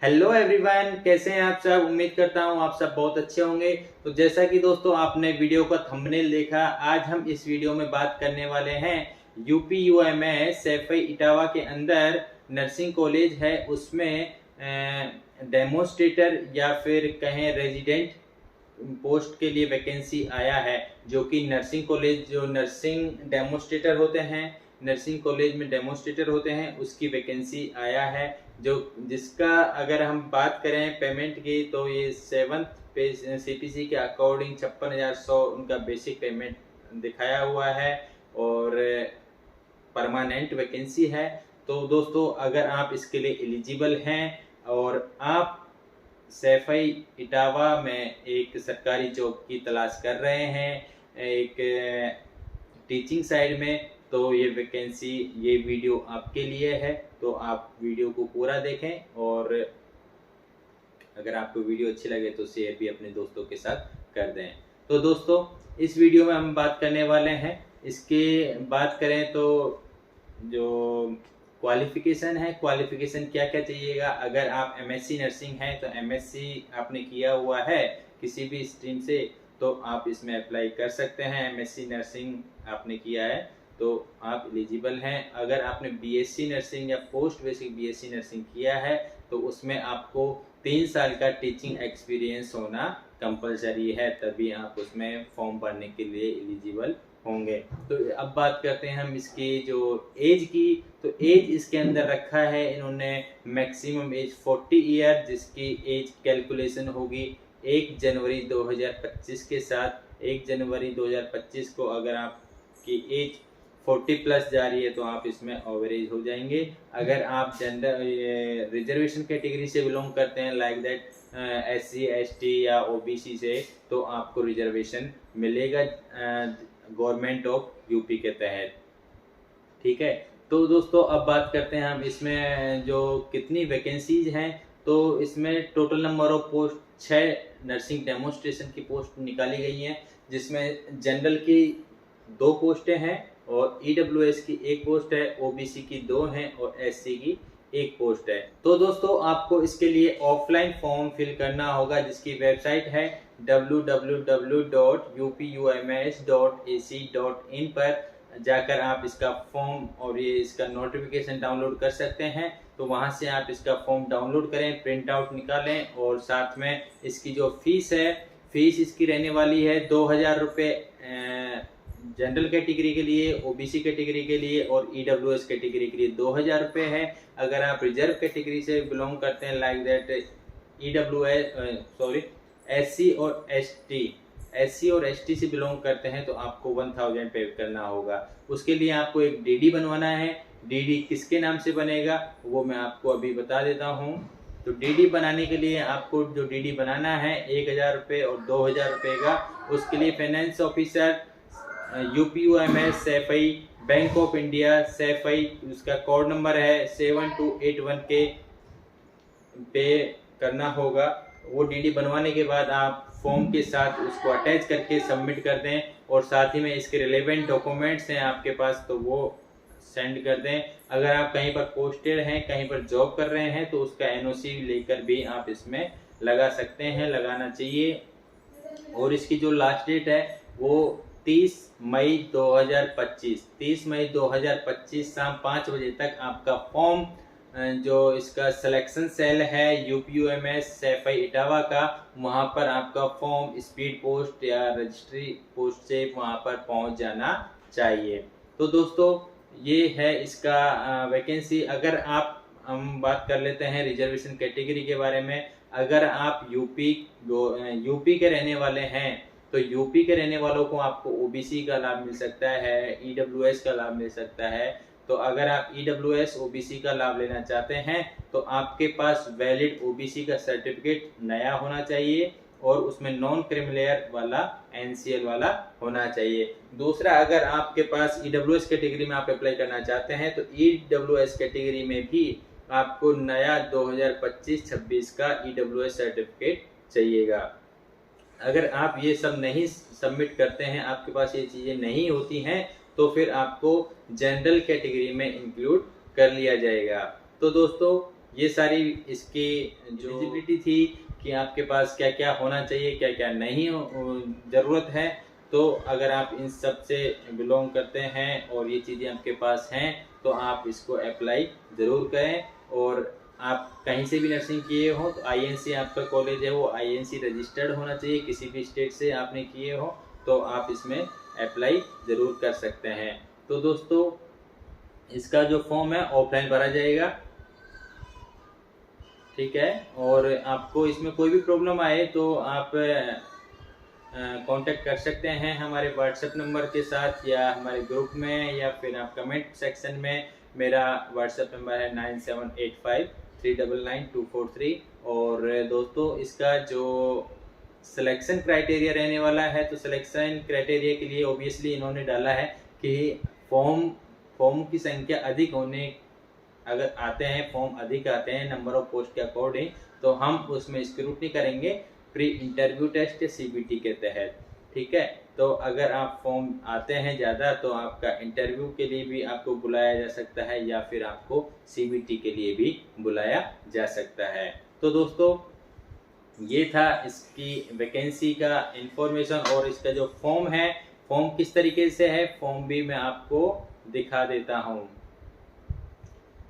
Hello everyone, कैसे हैं आप सब। उम्मीद करता हूं आप सब बहुत अच्छे होंगे। तो जैसा कि दोस्तों आपने वीडियो का थंबनेल देखा, आज हम इस वीडियो में बात करने वाले हैं यूपी यूएमएस सैफई इटावा के अंदर नर्सिंग कॉलेज है, उसमें डेमोस्ट्रेटर या फिर कहें रेजिडेंट पोस्ट के लिए वैकेंसी आया है। जो कि नर्सिंग कॉलेज, जो नर्सिंग डेमोस्ट्रेटर होते हैं, नर्सिंग कॉलेज में डेमोस्ट्रेटर होते हैं, उसकी वैकेंसी आया है। जो जिसका अगर हम बात करें पेमेंट की, तो ये 7th पे सीपीसी के अकॉर्डिंग 56,100 उनका बेसिक पेमेंट दिखाया हुआ है और परमानेंट वैकेंसी है। तो दोस्तों अगर आप इसके लिए एलिजिबल हैं और आप सैफई इटावा में एक सरकारी जॉब की तलाश कर रहे हैं, एक टीचिंग साइड में, तो ये वैकेंसी, ये वीडियो आपके लिए है। तो आप वीडियो को पूरा देखें और अगर आपको वीडियो अच्छी लगे तो शेयर भी अपने दोस्तों के साथ कर दें। तो दोस्तों इस वीडियो में हम बात करने वाले हैं, इसके बात करें तो जो क्वालिफिकेशन है, क्वालिफिकेशन क्या क्या चाहिएगा। अगर आप एमएससी नर्सिंग हैं तो एमएससी आपने किया हुआ है किसी भी स्ट्रीम से, तो आप इसमें अप्लाई कर सकते हैं। एमएससी नर्सिंग आपने किया है तो आप एलिजिबल हैं। अगर आपने बीएससी नर्सिंग या पोस्ट बेसिक बीएससी नर्सिंग किया है तो उसमें आपको 3 साल का टीचिंग एक्सपीरियंस होना कंपलसरी है, तभी आप उसमें फॉर्म भरने के लिए एलिजिबल होंगे। तो अब बात करते हैं हम इसकी जो एज की। तो एज इसके अंदर रखा है इन्होंने मैक्सिमम एज 40 ईयर, जिसकी एज कैलकुलेशन होगी 1 जनवरी 2025 के साथ। 1 जनवरी 2025 को अगर आपकी एज 40 प्लस जा रही है तो आप इसमें ओवरेज हो जाएंगे। अगर आप जेंडर रिजर्वेशन कैटेगरी से बिलोंग करते हैं, लाइक दैट एससी एसटी या ओबीसी से, तो आपको रिजर्वेशन मिलेगा गवर्नमेंट ऑफ यूपी के तहत। ठीक है। तो दोस्तों अब बात करते हैं हम इसमें जो कितनी वैकेंसीज हैं। तो इसमें total number of post 6 nursing demonstration की पोस्ट निकाली गई हैं, जिसमें जनरल की 2 पोस्टें हैं और ईडब्ल्यूएस की 1 पोस्ट है, ओबीसी की 2 हैं और एससी की 1 पोस्ट है। तो दोस्तों आपको इसके लिए ऑफलाइन फॉर्म फिल करना होगा, जिसकी वेबसाइट है www.upums.ac.in पर जाकर आप इसका फॉर्म और ये इसका नोटिफिकेशन डाउनलोड कर सकते हैं। तो वहां से आप इसका फॉर्म डाउनलोड करें, प्रिंट आउट निकालें और साथ में इसकी जो फीस है, फीस इसकी रहने वाली है 2,000 रुपये जनरल कैटेगरी के लिए, ओबीसी कैटेगरी के लिए और ईडब्ल्यूएस कैटेगरी के लिए 2,000 रुपये है। अगर आप रिजर्व कैटेगरी से बिलोंग करते हैं, लाइक दैट एससी और एसटी से बिलोंग करते हैं, तो आपको 1,000 पे करना होगा। उसके लिए आपको एक डीडी बनवाना है। डीडी किसके नाम से बनेगा वो मैं आपको अभी बता देता हूँ। तो डीडी बनाने के लिए आपको जो डीडी बनाना है 1,000 रुपये और 2,000 रुपये का, उसके लिए finance officer UPUMS Saifai bank of India Saifai, उसका कोड नंबर है 7281 के पे करना होगा। वो डीडी बनवाने के बाद आप फॉर्म के साथ उसको अटैच करके सबमिट कर दें और साथ ही में इसके रिलेवेंट डॉक्यूमेंट्स हैं आपके पास तो वो सेंड कर दें। अगर आप कहीं पर पोस्टेड हैं, कहीं पर जॉब कर रहे हैं, तो उसका एनओसी लेकर भी आप इसमें लगा सकते हैं, लगाना चाहिए। और इसकी जो लास्ट डेट है वो 30 मई 2025 शाम 5 बजे तक आपका फॉर्म, जो इसका सिलेक्शन सेल है यूपीयूएमएस सैफई इटावा का, वहां पर आपका फॉर्म स्पीड पोस्ट या रजिस्ट्री पोस्ट से वहां पर पहुंच जाना चाहिए। तो दोस्तों ये है इसका वैकेंसी। अगर आप, हम बात कर लेते हैं रिजर्वेशन कैटेगरी के बारे में। अगर आप यूपी के रहने वाले हैं तो यूपी के रहने वालों को आपको ओबीसी का लाभ मिल सकता है, ईडब्ल्यूएस का लाभ मिल सकता है। तो अगर आप ईडब्ल्यूएस ओबीसी का लाभ लेना चाहते हैं तो आपके पास वैलिड ओबीसी का सर्टिफिकेट नया होना चाहिए और उसमें नॉन क्रिमिलेयर वाला एनसीएल वाला होना चाहिए। दूसरा, अगर आपके पास ईडब्ल्यूएस कैटेगरी में आप अप्लाई करना चाहते हैं तो ईडब्ल्यूएस कैटेगरी में भी आपको नया 2025-26 का ईडब्ल्यूएस सर्टिफिकेट चाहिएगा। अगर आप ये सब नहीं सबमिट करते हैं, आपके पास ये चीज़ें नहीं होती हैं, तो फिर आपको जनरल कैटेगरी में इंक्लूड कर लिया जाएगा। तो दोस्तों ये सारी इसकी जो एलिजिबिलिटी थी कि आपके पास क्या क्या होना चाहिए, क्या क्या नहीं ज़रूरत है। तो अगर आप इन सब से बिलोंग करते हैं और ये चीज़ें आपके पास हैं तो आप इसको अप्लाई ज़रूर करें। और आप कहीं से भी नर्सिंग किए हो तो आईएनसी आपका कॉलेज है वो आईएनसी रजिस्टर्ड होना चाहिए। किसी भी स्टेट से आपने किए हो तो आप इसमें अप्लाई ज़रूर कर सकते हैं। तो दोस्तों इसका जो फॉर्म है ऑफलाइन भरा जाएगा, ठीक है। और आपको इसमें कोई भी प्रॉब्लम आए तो आप कांटेक्ट कर सकते हैं हमारे व्हाट्सएप नंबर के साथ या हमारे ग्रुप में, या फिर आप कमेंट सेक्शन में। मेरा व्हाट्सएप नंबर है 9785399243। और दोस्तों इसका जो सिलेक्शन क्राइटेरिया रहने वाला है, तो सिलेक्शन क्राइटेरिया के लिए ऑब्वियसली इन्होंने डाला है कि फॉर्म की संख्या अधिक होने, अगर आते हैं फॉर्म अधिक आते हैं नंबर ऑफ पोस्ट के अकॉर्डिंग, तो हम उसमें स्क्रूटनी करेंगे प्री इंटरव्यू टेस्ट सीबीटी के तहत, ठीक है। तो अगर आप फॉर्म आते हैं ज़्यादा तो आपका इंटरव्यू के लिए भी आपको बुलाया जा सकता है या फिर आपको सीबीटी के लिए भी बुलाया जा सकता है। तो दोस्तों ये था इसकी वैकेंसी का इंफॉर्मेशन। और इसका जो फॉर्म है, फॉर्म किस तरीके से है, फॉर्म भी मैं आपको दिखा देता हूँ।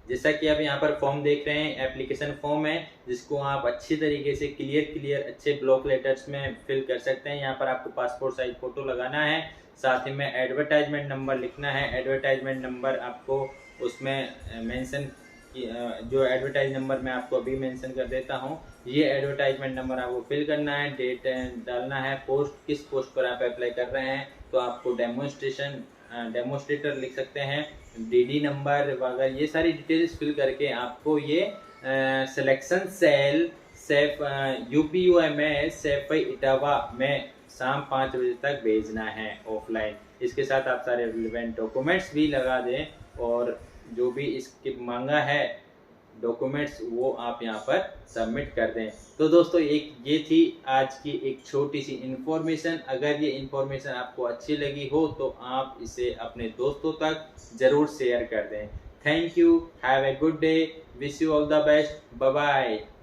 जैसा कि आप यहाँ पर फॉर्म देख रहे हैं, एप्लीकेशन फॉर्म है जिसको आप अच्छी तरीके से क्लियर अच्छे ब्लॉक लेटर्स में फिल कर सकते हैं। यहाँ पर आपको पासपोर्ट साइज फोटो लगाना है, साथ ही में एडवर्टाइजमेंट नंबर लिखना है। एडवर्टाइजमेंट नंबर आपको उसमें मेंशन, जो एडवर्टाइज नंबर मैं आपको अभी मेंशन कर देता हूँ, ये एडवर्टाइजमेंट नंबर आपको फिल करना है। डेट डालना है, पोस्ट किस पोस्ट पर आप अप्लाई कर रहे हैं, तो आपको डेमोस्ट्रेटर लिख सकते हैं, डीडी नंबर वगैरह, ये सारी डिटेल्स फिल करके आपको ये selection cell UPUMS Saifai Etawah में शाम 5 बजे तक भेजना है ऑफलाइन। इसके साथ आप सारे रिलेवेंट डॉक्यूमेंट्स भी लगा दें और जो भी इसके मांगा है डॉक्यूमेंट्स वो आप यहाँ पर सबमिट कर दें। तो दोस्तों ये थी आज की एक छोटी सी इन्फॉर्मेशन। अगर ये इन्फॉर्मेशन आपको अच्छी लगी हो तो आप इसे अपने दोस्तों तक ज़रूर शेयर कर दें। Thank you, have a good day, wish you all the best, bye bye.